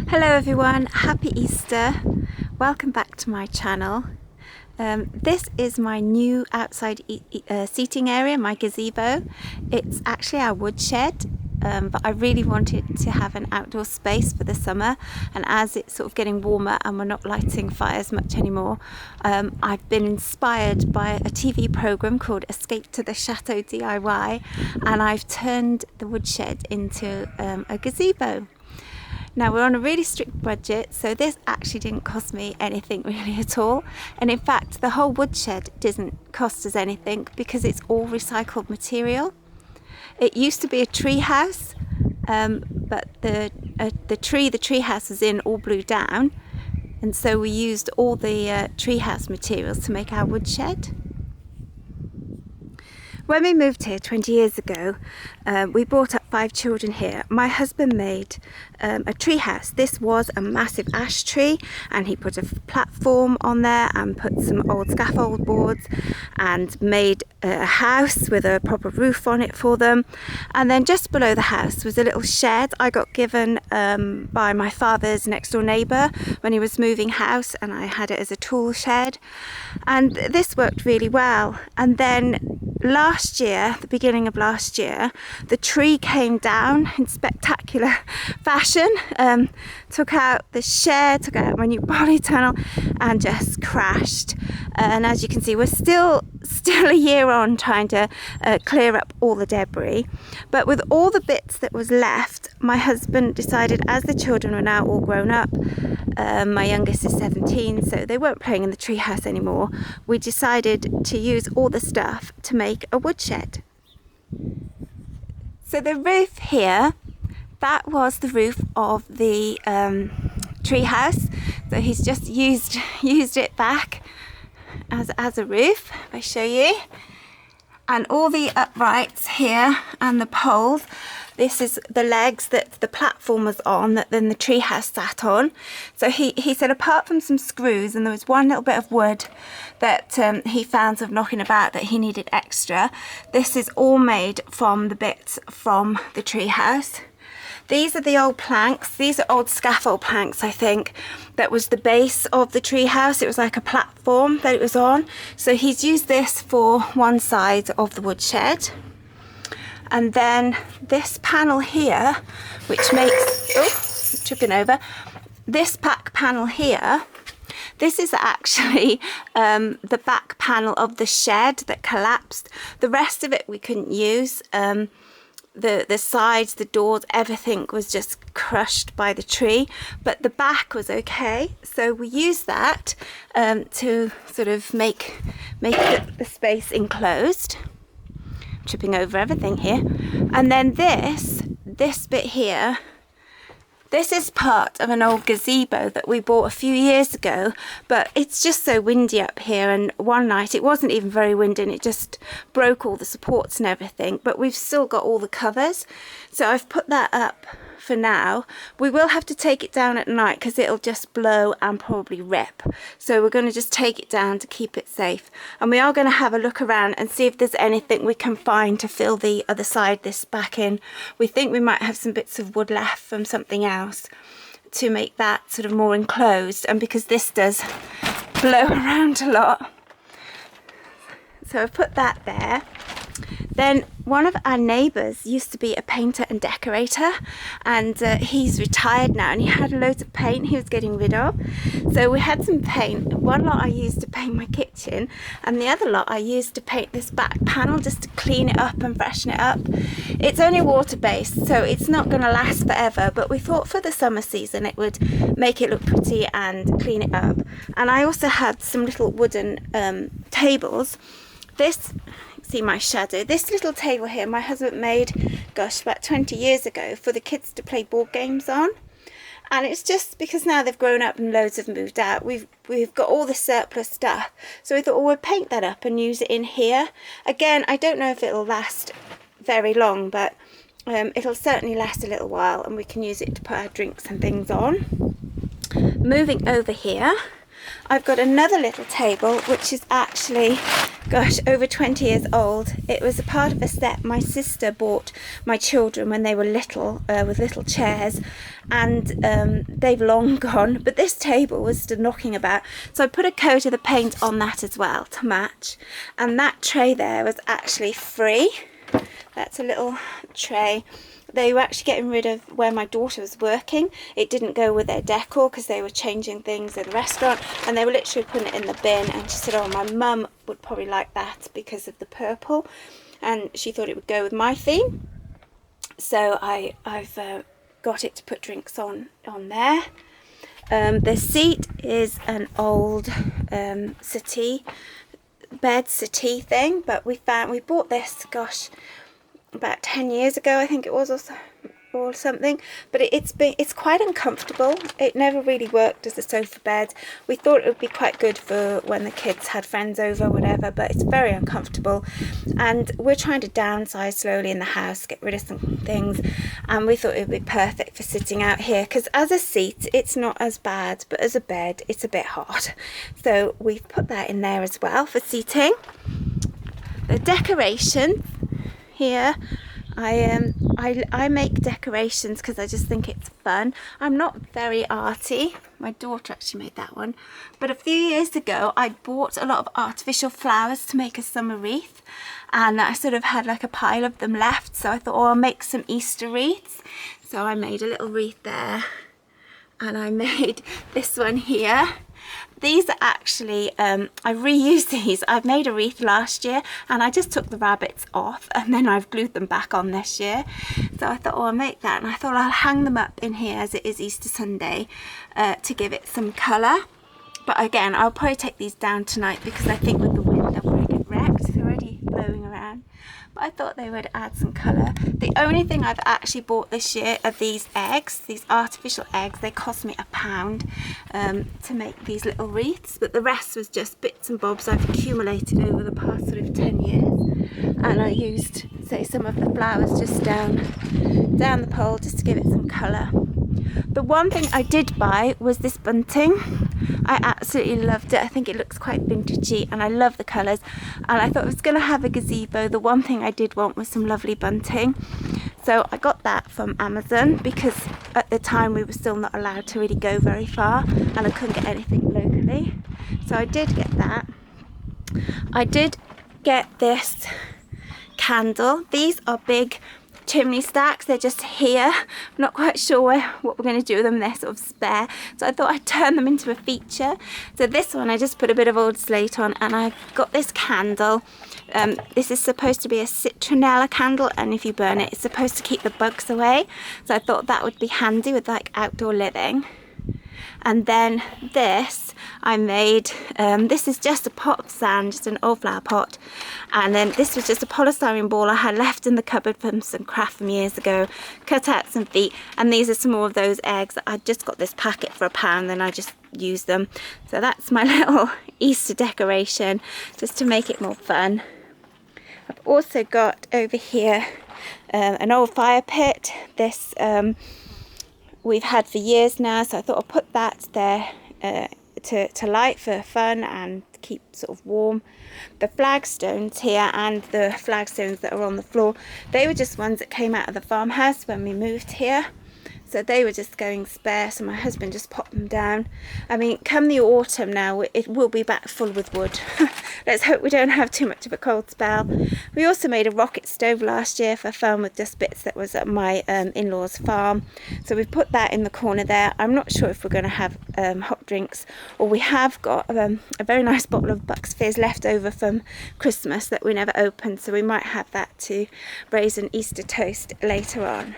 Hello everyone, happy Easter. Welcome back to my channel. This is my new outside seating area, my gazebo. It's actually our woodshed, but I really wanted to have an outdoor space for the summer, and as it's sort of getting warmer and we're not lighting fires much anymore, I've been inspired by a TV program called Escape to the Chateau DIY, and I've turned the woodshed into a gazebo. Now we're on a really strict budget, so this actually didn't cost me anything really at all, and in fact the whole woodshed doesn't cost us anything because it's all recycled material. It used to be a tree house, but the tree house was in all blew down, and so we used all the tree house materials to make our woodshed. When we moved here 20 years ago, we brought up 5 children here. My husband made a tree house. This was a massive ash tree, and he put a platform on there and put some old scaffold boards and made a house with a proper roof on it for them. And then just below the house was a little shed I got given by my father's next door neighbour when he was moving house, and I had it as a tool shed, and this worked really well. And then last year, the beginning of last year, the tree came down in spectacular fashion, took out the shed, took out my new polytunnel, and just crashed. And as you can see, we're still a year on trying to clear up all the debris. But with all the bits that was left, my husband decided, as the children were now all grown up, my youngest is 17, so they weren't playing in the treehouse anymore, we decided to use all the stuff to make a woodshed. So the roof here, that was the roof of the treehouse. So he's just used it back as a roof. If I show you, and all the uprights here and the poles, this is the legs that the platform was on that then the treehouse sat on. So he said, apart from some screws, and there was one little bit of wood that he found of knocking about that he needed extra, this is all made from the bits from the treehouse. These are the old planks. These are old scaffold planks, I think. That was the base of the treehouse. It was like a platform that it was on. So he's used this for one side of the woodshed. And then this panel here, which makes, oh, tripping over, this back panel here, this is actually the back panel of the shed that collapsed. The rest of it we couldn't use. The sides, the doors, everything was just crushed by the tree, but the back was okay. So we used that to sort of make the space enclosed. I'm tripping over everything here. And then this bit here, this is part of an old gazebo that we bought a few years ago, but it's just so windy up here, and one night it wasn't even very windy and it just broke all the supports and everything, but we've still got all the covers, so I've put that up for now. We will have to take it down at night because it'll just blow and probably rip, so we're going to just take it down to keep it safe. And we are going to have a look around and see if there's anything we can find to fill the other side, this back in. We think we might have some bits of wood left from something else to make that sort of more enclosed, and because this does blow around a lot, so I've put that there. Then one of our neighbours used to be a painter and decorator, and he's retired now, and he had loads of paint he was getting rid of. So we had some paint. One lot I used to paint my kitchen, and the other lot I used to paint this back panel just to clean it up and freshen it up. It's only water based, so it's not going to last forever, but we thought for the summer season it would make it look pretty and clean it up. And I also had some little wooden tables. This, see my shadow, this little table here my husband made, gosh, about 20 years ago for the kids to play board games on. And it's just because now they've grown up and loads have moved out, we've got all the surplus stuff, so we thought, well, we'll paint that up and use it in here. Again, I don't know if it'll last very long, but it'll certainly last a little while, and we can use it to put our drinks and things on. Moving over here, I've got another little table which is actually gosh, over 20 years old. It was a part of a set my sister bought my children when they were little, with little chairs, and they've long gone, but this table was still knocking about, so I put a coat of the paint on that as well to match. And that tray there was actually free. That's a little tray. They were actually getting rid of where my daughter was working. It didn't go with their decor because they were changing things in the restaurant, and they were literally putting it in the bin, and she said, oh, my mum would probably like that because of the purple, and she thought it would go with my theme. So I've got it to put drinks on there. The seat is an old settee, bed settee thing, but we bought this, gosh, about 10 years ago, I think it was, or something, but it's quite uncomfortable. It never really worked as a sofa bed. We thought it would be quite good for when the kids had friends over, whatever, but it's very uncomfortable, and we're trying to downsize slowly in the house, get rid of some things, and we thought it would be perfect for sitting out here, because as a seat it's not as bad, but as a bed it's a bit hard, so we've put that in there as well for seating. The decoration here, I make decorations because I just think it's fun. I'm not very arty. My daughter actually made that one. But a few years ago, I bought a lot of artificial flowers to make a summer wreath. And I sort of had like a pile of them left. So I thought, oh, I'll make some Easter wreaths. So I made a little wreath there. And I made this one here. These are actually, I reused these. I've made a wreath last year and I just took the rabbits off and then I've glued them back on this year. So I thought, oh, I'll make that, and I thought I'll hang them up in here as it is Easter Sunday to give it some colour. But again, I'll probably take these down tonight because I think with the wind they'll probably get wrecked. They're already blowing around. But I thought they would add some colour. The only thing I've actually bought this year are these eggs, these artificial eggs. They cost me £1 to make these little wreaths, but the rest was just bits and bobs I've accumulated over the past sort of 10 years. And I used, say, some of the flowers just down the pole just to give it some colour. The one thing I did buy was this bunting. I absolutely loved it. I think it looks quite vintagey and I love the colours, and I thought I was going to have a gazebo. The one thing I did want was some lovely bunting, so I got that from Amazon because at the time we were still not allowed to really go very far and I couldn't get anything locally, so I did get that. I did get this candle. These are big chimney stacks. They're just here. I'm not quite sure what we're going to do with them. They're sort of spare, so I thought I'd turn them into a feature. So this one I just put a bit of old slate on, and I've got this candle. This is supposed to be a citronella candle, and if you burn it, it's supposed to keep the bugs away, so I thought that would be handy with like outdoor living. And then this I made, this is just a pot of sand, just an old flower pot, and then this was just a polystyrene ball I had left in the cupboard from some craft from years ago. Cut out some feet, and these are some more of those eggs. I just got this packet for £1 and I just used them. So that's my little Easter decoration, just to make it more fun. I've also got over here an old fire pit. This we've had for years now, so I thought I'll put that there to light for fun and keep sort of warm. The flagstones here and the flagstones that are on the floor, they were just ones that came out of the farmhouse when we moved here, so they were just going spare, so my husband just popped them down. I mean, come the autumn now, it will be back full with wood. Let's hope we don't have too much of a cold spell. We also made a rocket stove last year for fun with just bits that was at my in-laws farm, so we've put that in the corner there. I'm not sure if we're going to have hot drinks, or we have got a very nice bottle of Bucks Fizz left over from Christmas that we never opened, so we might have that to raise an Easter toast later on.